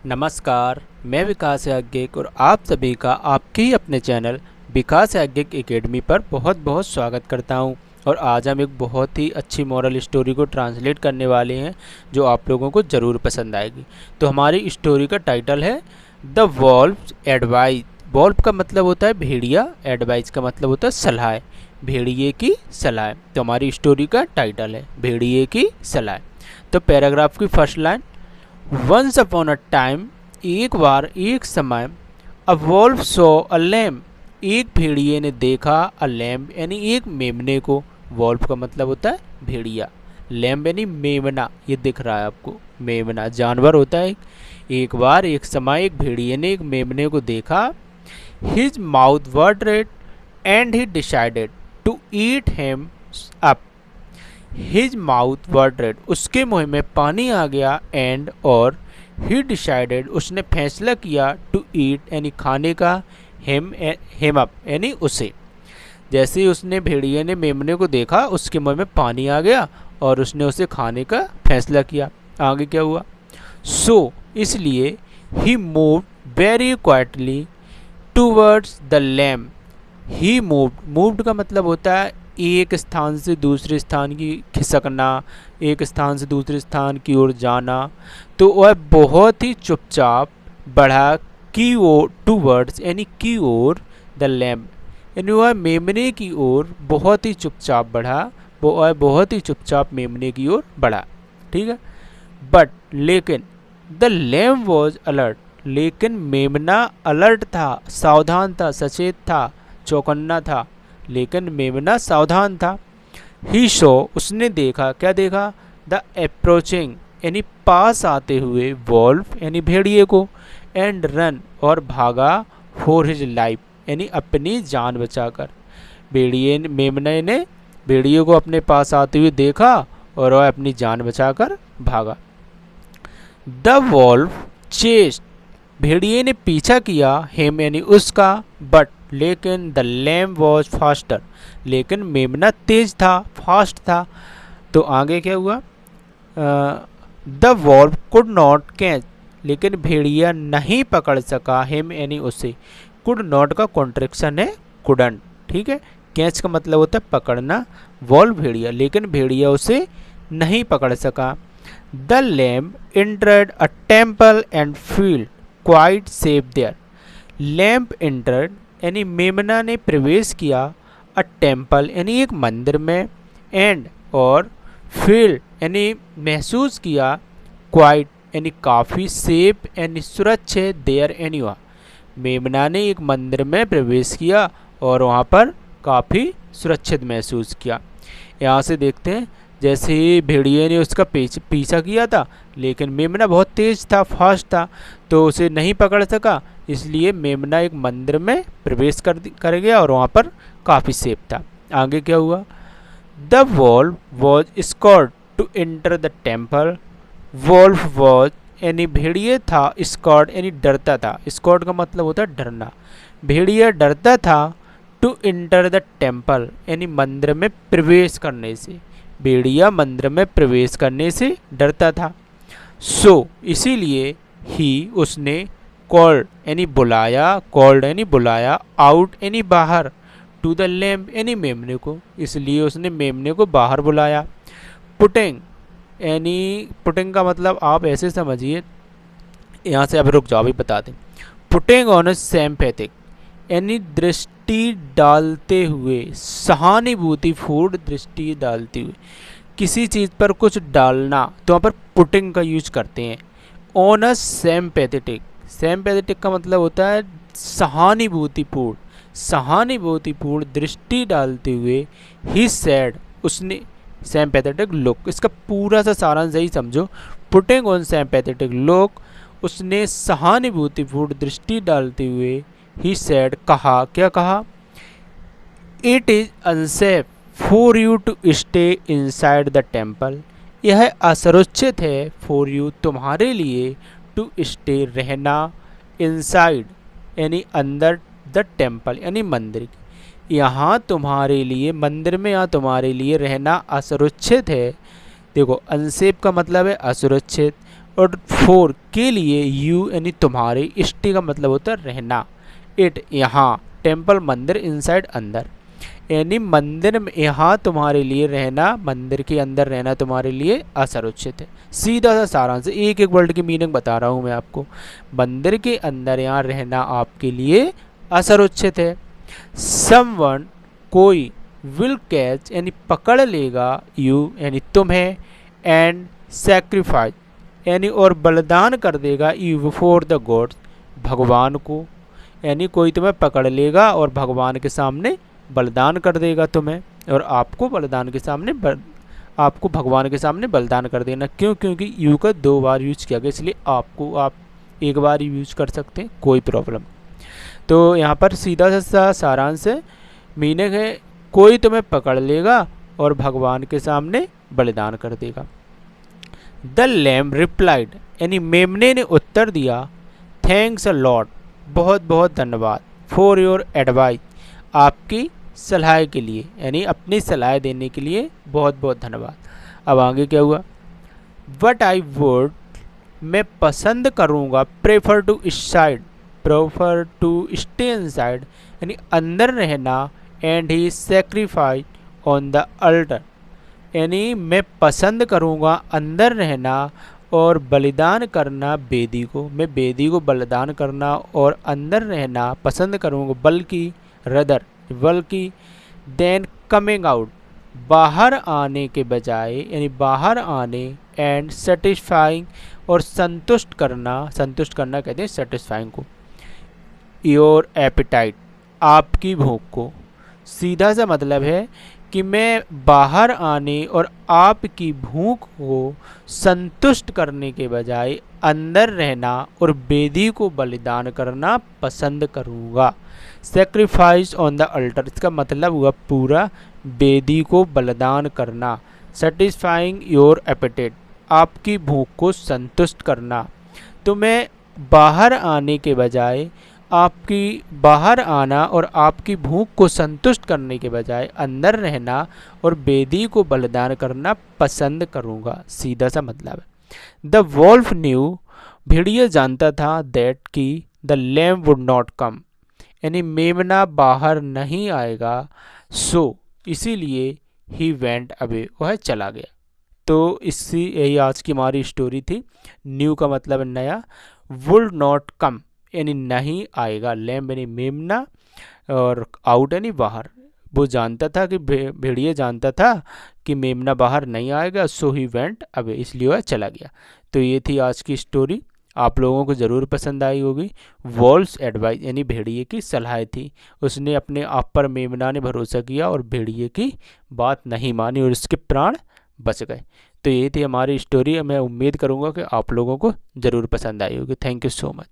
नमस्कार, मैं विकास याज्ञिक और आप सभी का आपके ही अपने चैनल विकास याज्ञिक एकेडमी पर बहुत बहुत स्वागत करता हूं। और आज हम एक बहुत ही अच्छी मॉरल स्टोरी को ट्रांसलेट करने वाले हैं जो आप लोगों को ज़रूर पसंद आएगी। तो हमारी स्टोरी का टाइटल है द वॉल्व्स एडवाइस। वॉल्व का मतलब होता है भेड़िया, एडवाइस का मतलब होता है सलाह, भेड़िए की सलाह। तो हमारी स्टोरी का टाइटल है भेड़िए की सलाह। तो पैराग्राफ की first line, once upon a time, एक बार एक समय, a wolf saw a lamb, एक भेड़िए ने देखा, अ लैम्ब यानी एक मेमने को। वॉल्फ का मतलब होता है भेड़िया, लैम्ब यानी मेमना, ये दिख रहा है आपको, मेमना जानवर होता है। एक बार एक समय एक भेड़िए ने एक मेमने को देखा। His mouth watered and he decided to eat him up. His mouth watered, उसके मुंह में पानी आ गया, एंड और ही डिसाइडेड, उसने फैसला किया, टू ईट यानी खाने का, हिम अप यानी उसे। जैसे ही उसने भेड़िए ने मेमने को देखा उसके मुंह में पानी आ गया और उसने उसे खाने का फैसला किया। आगे क्या हुआ? सो इसलिए he moved very quietly towards the lamb. He moved का मतलब होता है एक स्थान से दूसरे स्थान की खिसकना, एक स्थान से दूसरे स्थान की ओर जाना। तो वह बहुत ही चुपचाप बढ़ा, की ओर, टूवर्ड्स यानी की ओर, द लैम्ब यानी वह मेमने की ओर बहुत ही चुपचाप बढ़ा, वह बहुत ही चुपचाप मेमने की ओर बढ़ा। ठीक है। बट लेकिन द लैम्ब वॉज अलर्ट, लेकिन मेमना अलर्ट था, सावधान था, सचेत था, चौकन्ना था, लेकिन मेमना सावधान था। ही शो, उसने देखा, क्या देखा? द अप्रोचिंग यानी पास आते हुए, वॉल्फ यानी भेड़िए को, एंड रन और भागा, फॉर हिज लाइफ यानी अपनी जान बचाकर। भेड़िए मेमने ने भेड़िए को अपने पास आते हुए देखा और वह अपनी जान बचाकर भागा। द वॉल्फ चेस्ट, भेड़िए ने पीछा किया, हिम यानी उसका, बट लेकिन द लैम्ब वॉज फास्टर, लेकिन मेमना तेज था, फास्ट था। तो आगे क्या हुआ? The wolf could not catch, लेकिन भेड़िया नहीं पकड़ सका, हिम यानी उसे। कुड नॉट का कॉन्ट्रैक्शन है कुडंट। ठीक है। कैच का मतलब होता है पकड़ना, वॉल्फ भेड़िया, लेकिन भेड़िया उसे नहीं पकड़ सका। The lamb entered a temple and felt quite safe there. Lamb entered यानी मेमना ने प्रवेश किया, अ टेम्पल यानी एक मंदिर में, एंड और फील्ड यानी महसूस किया, क्वाइट यानी काफ़ी, सेफ यानी सुरक्षित, देयर यानी वहाँ। मेमना ने एक मंदिर में प्रवेश किया और वहाँ पर काफ़ी सुरक्षित महसूस किया। यहाँ से देखते हैं, जैसे ही भेड़िए ने उसका पीछा किया था, लेकिन मेमना बहुत तेज था, फास्ट था, तो उसे नहीं पकड़ सका, इसलिए मेमना एक मंदिर में प्रवेश कर गया और वहाँ पर काफ़ी सेफ था। आगे क्या हुआ? The wolf was scared to enter the temple. Wolf was यानी भेड़िए था, स्कॉर्ड यानी डरता था, स्कॉर्ड का मतलब होता है डरना। भेड़िया डरता था, टू एंटर द टेम्पल यानी मंदिर में प्रवेश करने से, भेड़िया मंदिर में प्रवेश करने से डरता था। सो इसीलिए ही उसने, कॉल्ड यानी बुलाया, कॉल्ड यानी बुलाया, आउट यानी बाहर, टू द लैम्ब यानी मेमने को, इसलिए उसने मेमने को बाहर बुलाया। पुटिंग यानी, पुटिंग का मतलब आप ऐसे समझिए, यहाँ से आप रुक जाओ, अभी बता दें। पुटिंग ऑन सिंपैथिक यानी दृष्टि डालते हुए, सहानुभूति फूड, दृष्टि डालते हुए, किसी चीज़ पर कुछ डालना, तो वहाँ पर पुटिंग का यूज करते हैं। ऑन अ सिंपैथेटिक, सिंपैथेटिक का मतलब होता है सहानुभूतिपूर्ण, सहानुभूतिपूर्ण दृष्टि डालते हुए, ही सैड उसने, सिंपैथेटिक लुक, इसका पूरा सा सारांश यही समझो, पुटिंग ऑन सिंपैथेटिक लुक, उसने सहानुभूतिपूर्ण दृष्टि डालते हुए, ही सैड कहा, क्या कहा? It is unsafe for you to stay inside the temple, यह असुरक्षित है, फॉर यू तुम्हारे लिए, टू स्टे रहना, इनसाइड यानी अंदर, द टेम्पल यानी मंदिर, यहाँ तुम्हारे लिए, मंदिर में यहाँ तुम्हारे लिए रहना असुरक्षित है। देखो अनसेफ का मतलब है असुरक्षित, और फोर के लिए यू यानी तुम्हारे, स्टे का मतलब होता है रहना, इट यहाँ, टेम्पल मंदिर, इनसाइड अंदर, यानी मंदिर में यहाँ तुम्हारे लिए रहना, मंदिर के अंदर रहना तुम्हारे लिए असुरक्षित है। सीधा सा सारांश, एक एक वर्ड की मीनिंग बता रहा हूँ मैं आपको। मंदिर के अंदर यहाँ रहना आपके लिए असुरक्षित है। समवन कोई, विल कैच यानी पकड़ लेगा, यू यानी तुम्हें, एंड सेक्रीफाइस यानी और बलिदान कर देगा, यू बिफोर द गॉड्स भगवान को, यानी कोई तुम्हें पकड़ लेगा और भगवान के सामने बलिदान कर देगा तुम्हें, और आपको बलिदान के सामने आपको भगवान के सामने बलिदान कर देना। क्यों? क्योंकि यू का 2 बार यूज किया गया, इसलिए आपको आप 1 बार यूज कर सकते हैं, कोई प्रॉब्लम। तो यहाँ पर सीधा सा सारांश है, मीनिंग है कोई तुम्हें पकड़ लेगा और भगवान के सामने बलिदान कर देगा। द लैम रिप्लाइड यानी मेमने ने उत्तर दिया, थैंक्स अ लॉट बहुत बहुत धन्यवाद, फॉर योर एडवाइस आपकी सलाह के लिए, यानी अपनी सलाह देने के लिए बहुत बहुत धन्यवाद। अब आगे क्या हुआ, वट आई वुड मैं पसंद करूँगा, prefer to side prefer to stay inside यानी अंदर रहना, and he sacrifice on the altar यानी मैं पसंद करूँगा अंदर रहना और बलिदान करना वेदी को, मैं वेदी को बलिदान करना और अंदर रहना पसंद करूँगा, बल्कि देन कमिंग आउट बाहर आने के बजाय, यानी बाहर आने, एंड सेटिस्फाइंग और संतुष्ट करना कहते हैं सेटिस्फाइंग को, योर एपिटाइट आपकी भूख को। सीधा सा मतलब है कि मैं बाहर आने और आपकी भूख को संतुष्ट करने के बजाय अंदर रहना और वेदी को बलिदान करना पसंद करूँगा। सेक्रीफाइस ऑन द अल्टर इसका मतलब हुआ पूरा वेदी को बलिदान करना। सेटिस्फाइंग योर एपेटाइट आपकी भूख को संतुष्ट करना। तो मैं बाहर आने के बजाय आपकी बाहर आना और आपकी भूख को संतुष्ट करने के बजाय अंदर रहना और वेदी को बलिदान करना पसंद करूँगा। सीधा सा मतलब है। द वॉल्फ न्यू भेड़िया जानता था दैट कि the lamb would not come यानी मेमना बाहर नहीं आएगा, सो इसीलिए ही वेंट अवे वह चला गया। तो इससे यही आज की हमारी स्टोरी थी। न्यू का मतलब नया, वुड नॉट कम यानी नहीं आएगा, लैम यानी मेमना और आउट यानी बाहर। वो जानता था कि भेड़िया जानता था कि मेमना बाहर नहीं आएगा, सो ही वेंट अवे इसलिए वह चला गया। तो ये थी आज की स्टोरी, आप लोगों को ज़रूर पसंद आई होगी। वॉल्स एडवाइस यानी भेड़िए की सलाह थी, उसने अपने आप पर मेमना ने भरोसा किया और भेड़िए की बात नहीं मानी और उसके प्राण बच गए। तो ये थी हमारी स्टोरी। मैं उम्मीद करूँगा कि आप लोगों को ज़रूर पसंद आई होगी। Thank you so much.